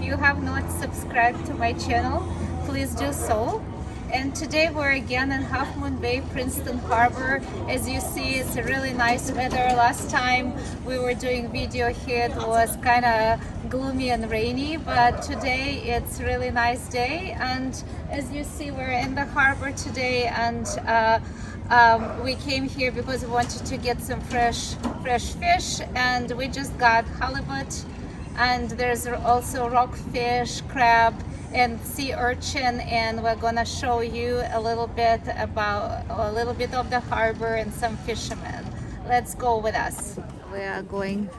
you have not subscribed to my channel, please do so. And today we're again in Half Moon Bay, Princeton Harbor. As you see, it's a really nice weather. Last time we were doing video here, it was kind of gloomy and rainy, but today it's really nice day. And as you see, we're in the harbor today, and we came here because we wanted to get some fresh fish, and we just got halibut, and there's also rockfish, crab, and sea urchin, and we're gonna show you a little bit of the harbor and some fishermen. Let's go with us. We are going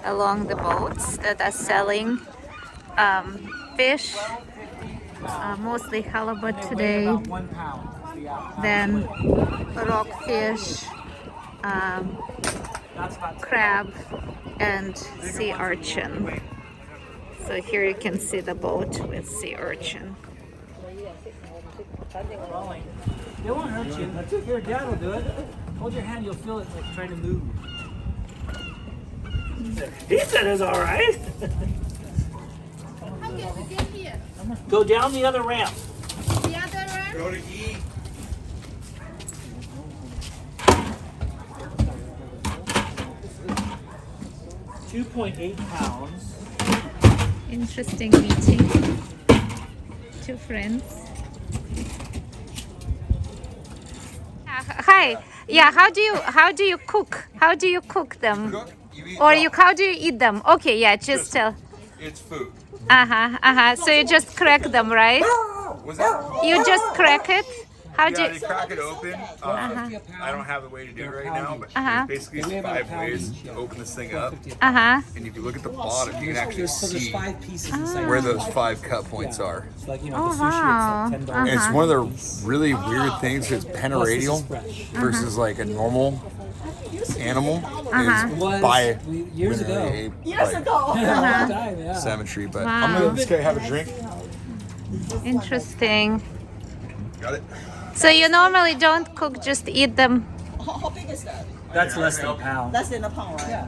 along the boats that are selling fish, mostly halibut today, then rockfish, crab, and sea urchin. So here you can see the boat with sea urchin. They won't hurt you. Your dad will do it. Hold your hand, you'll feel it like trying to move. He said it's all right. Go down the other ramp. The other ramp? Go to E. £2.8. Interesting meeting. Two friends. Hi. Yeah. How do you cook? How do you cook them? How do you eat them? Okay. Yeah. Just tell. It's food. So you just crack them, right? Was that? You just crack it. How do Yeah, you? they crack it open. I don't have the way to do it right now, but there's basically 5 ways to open this thing up. And if you look at the bottom, you can actually see where those 5 cut points are. Oh wow. And it's one of the really weird things is pentaradial versus like a normal animal is by years ago. symmetry. But I'm gonna just have a drink. Interesting. Got it. So you normally don't cook, just eat them. How big is that? That's less than a pound. Less than a pound, right? Yeah.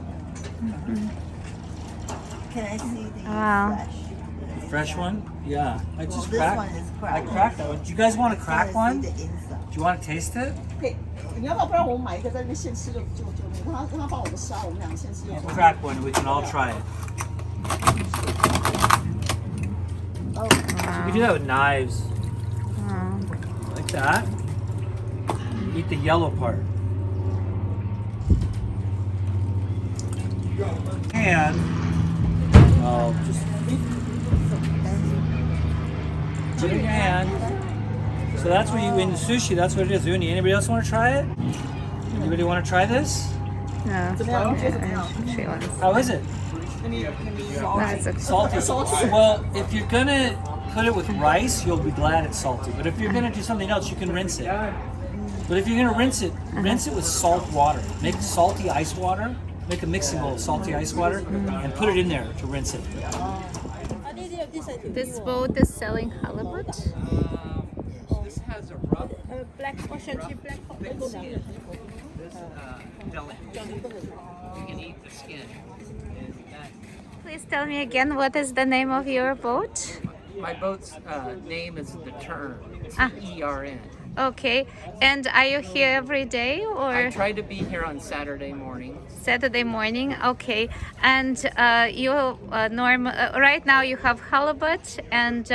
Can I see the Wow. Fresh one? Yeah. I just this cracked. one is I cracked. cracked that one. Do you guys want to crack one? The Do inside. you want to taste it? 你要不要不然我们买一个在那边现吃就他帮我们杀，我们俩先吃。 Crack one. We can all try it. Oh. You can do that with knives. Like that. Eat the yellow part. And I'll just put it in your hand. So that's what you in the sushi. That's what it is. Uni. Anybody else want to try it? Anybody want to try this? No. She wants. How is it? That's a Salty. Well, if you're gonna put it with rice, you'll be glad it's salty. But if you're gonna do something else, you can rinse it. But if you're gonna rinse it with salt water. Make salty ice water. Make a mixing bowl of salty ice water and put it in there to rinse it. This boat is selling halibut. This has a rough, Black ocean, black skin. This delicate. You can eat the skin. And that, Please tell me again, what is the name of your boat? my boat's name is the Tern. It's ERN. Okay. And are you here every day or I try to be here on Saturday morning. Saturday morning? Okay. And right now you have halibut and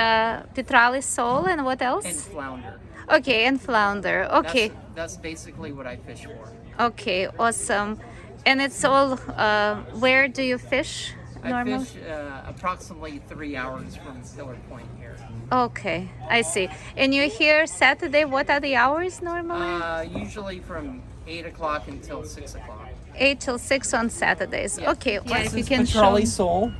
Petrel Sole, and what else? And flounder. Okay, and flounder. Okay. That's basically what I fish for. Okay, awesome. And it's all, where do you fish I normally? fish approximately 3 hours from Pillar Point here. Okay, I see. And you're here Saturday, what are the hours normally? Usually from 8 o'clock until 6 o'clock. 8 till 6 on Saturdays. Yeah. Okay, well, if you This can is show. Petrel Sole.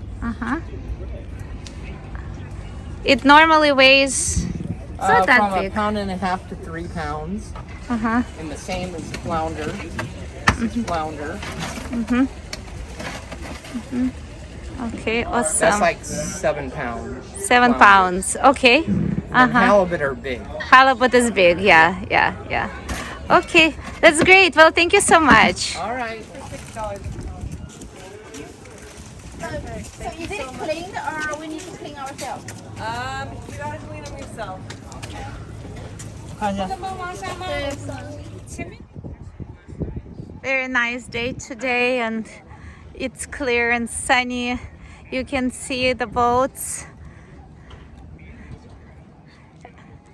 It normally weighs, it's not that from big. 1.5 pounds to 3 pounds. And the same as flounder. This is flounder. Okay, awesome. That's like 7 pounds. 7 flounder. pounds. Okay. And halibut are big. Halibut is big. Yeah. Okay, that's great. Well, thank you so much. All right. $6. So is it clean or we need to clean ourselves? You gotta clean them yourself. 看一下。 Very nice day today, and it's clear and sunny. You can see the boats,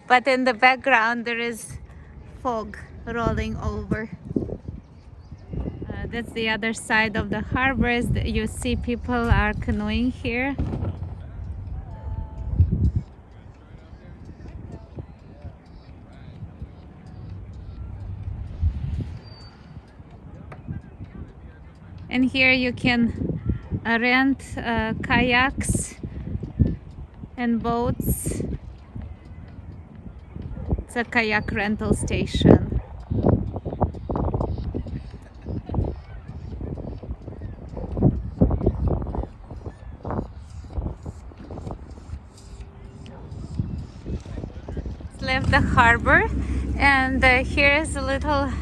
but in the background there is fog rolling over. That's the other side of the harbor. You see people are canoeing here. And here you can rent kayaks and boats. It's a kayak rental station. Left the harbor, and here is a little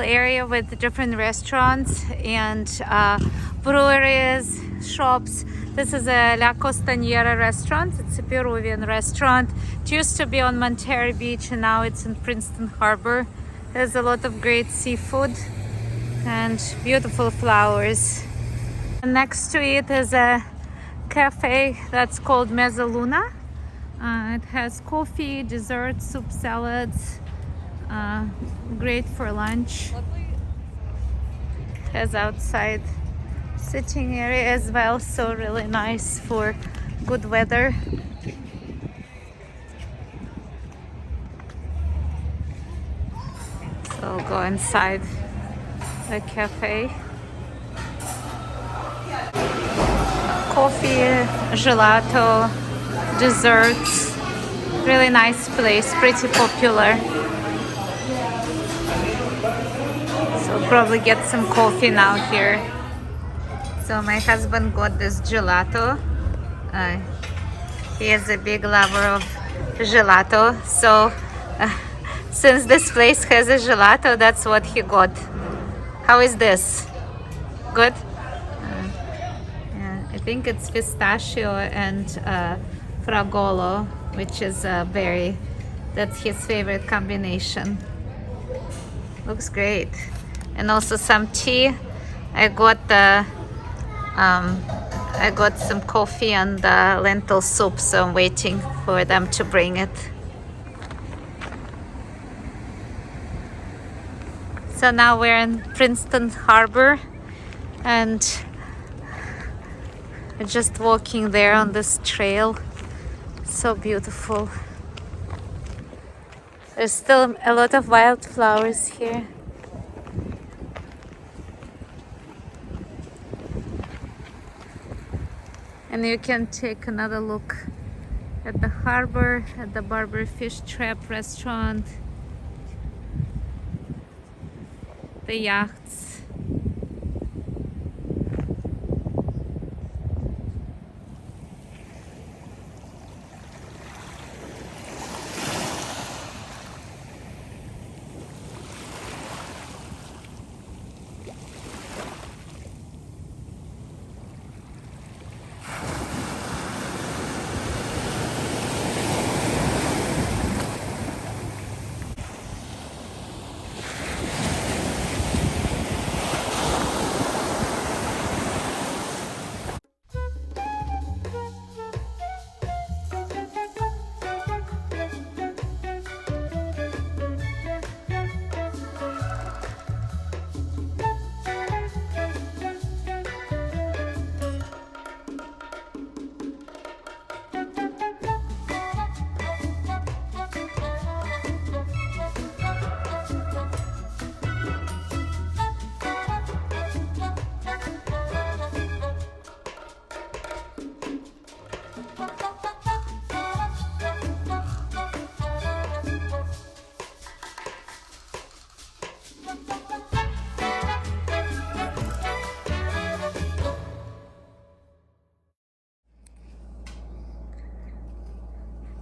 area with different restaurants and breweries, shops. This is a La Costanera restaurant. It's a Peruvian restaurant. It used to be on Monterey Beach, and now it's in Princeton Harbor. There's a lot of great seafood and beautiful flowers. And next to it is a cafe that's called Mezza Luna. It has coffee, dessert, soup, salads. Great for lunch. Has outside sitting area as well, so really nice for good weather. So go inside the cafe. Coffee, gelato, desserts. Really nice place, pretty popular. So probably get some coffee now here. So my husband got this gelato. He is a big lover of gelato. So since this place has a gelato, that's what he got. How is this? Good? Yeah, I think it's pistachio and fragolo, which is a berry. That's his favorite combination. Looks great. And also some tea. I got some coffee and lentil soup, so I'm waiting for them to bring it. So now we're in Princeton Harbor, and we're just walking there on this trail. So beautiful. There's still a lot of wildflowers here. And you can take another look at the harbor, at the Barber Fish Trap restaurant, the yachts.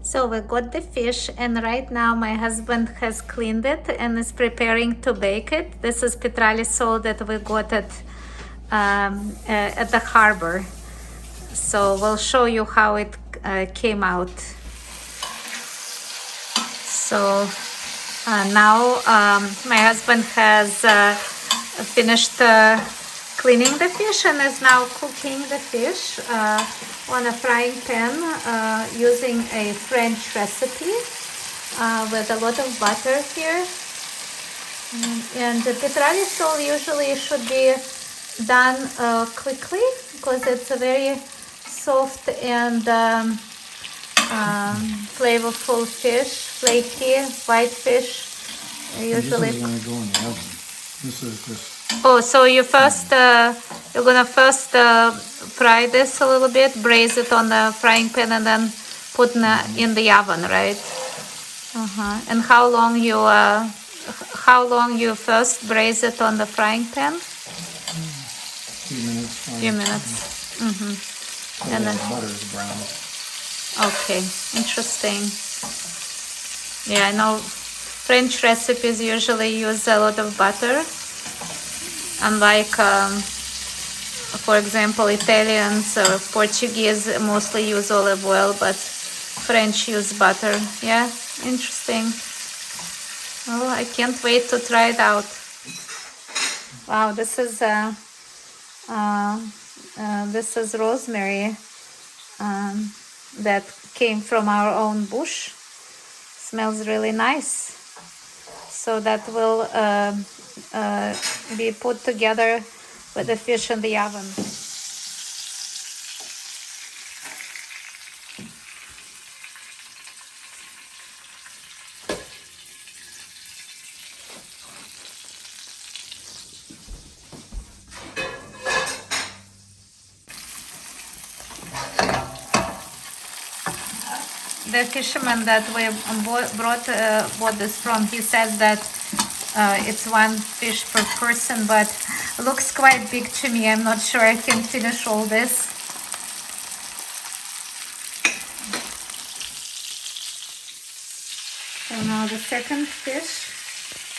So we got the fish, and right now my husband has cleaned it and is preparing to bake it. This is Petrel Sole that we got at at the harbor. So we'll show you how it came out. So now my husband has finished cleaning the fish and is now cooking the fish on a frying pan using a French recipe with a lot of butter here. And the Petrel Sole usually should be done quickly because it's a very soft and flavorful fish, flaky white fish. Usually. This is going to go in the oven. This is just. Oh, so you first you're gonna first fry this a little bit, braise it on the frying pan, and then put in the oven, right? And how long you first braise it on the frying pan? Few minutes. Few minutes. And then the butter is brown. Okay, interesting. Yeah, I know French recipes usually use a lot of butter. Unlike, for example, Italians or Portuguese mostly use olive oil, but French use butter. Yeah, interesting. Oh, I can't wait to try it out. Wow, this is rosemary that came from our own bush. Smells really nice. So that will be put together with the fish in the oven. The fisherman that we bought this from, he says that it's one fish per person, but looks quite big to me. I'm not sure I can finish all this. So now the second fish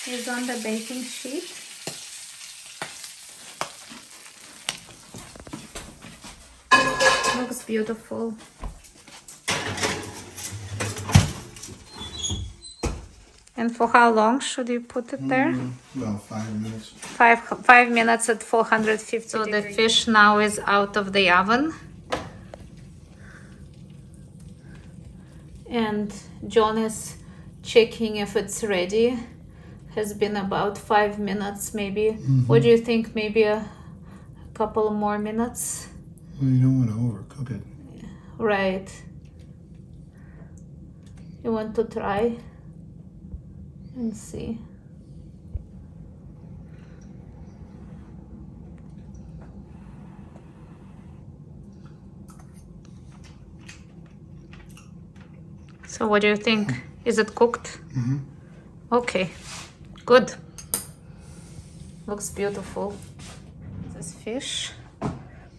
is on the baking sheet. Looks beautiful. And for how long should you put it there? About 5 minutes. 5 minutes at 450 So degrees. The fish now is out of the oven. And John is checking if it's ready. Has been about 5 minutes maybe. What do you think? Maybe a couple more minutes? Well, you don't want to overcook it. Right. You want to try? And see. So what do you think? Is it cooked? Okay, good. Looks beautiful. This fish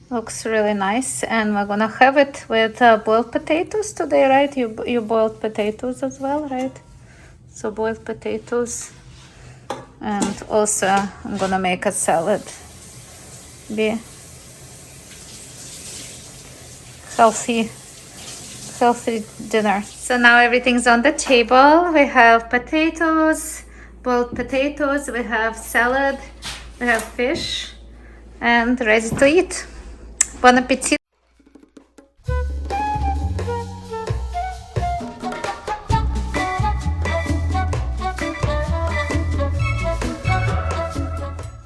looks really nice, and we're gonna have it with boiled potatoes today, right? You boiled potatoes as well, right? So boiled potatoes, and also I'm gonna make a salad. Be healthy dinner. So now everything's on the table. We have potatoes, boiled potatoes, we have salad, we have fish, and ready to eat. Bon appetit.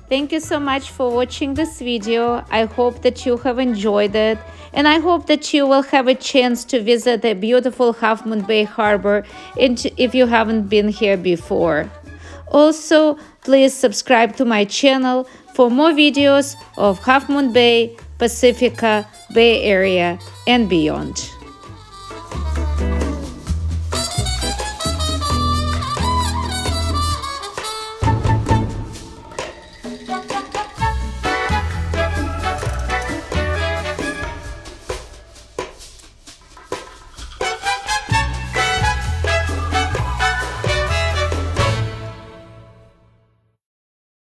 Thank you so much for watching this video. I hope that you have enjoyed it, and I hope that you will have a chance to visit the beautiful Half Moon Bay Harbor if you haven't been here before. Also, please subscribe to my channel for more videos of Half Moon Bay, Pacifica, Bay Area, and beyond.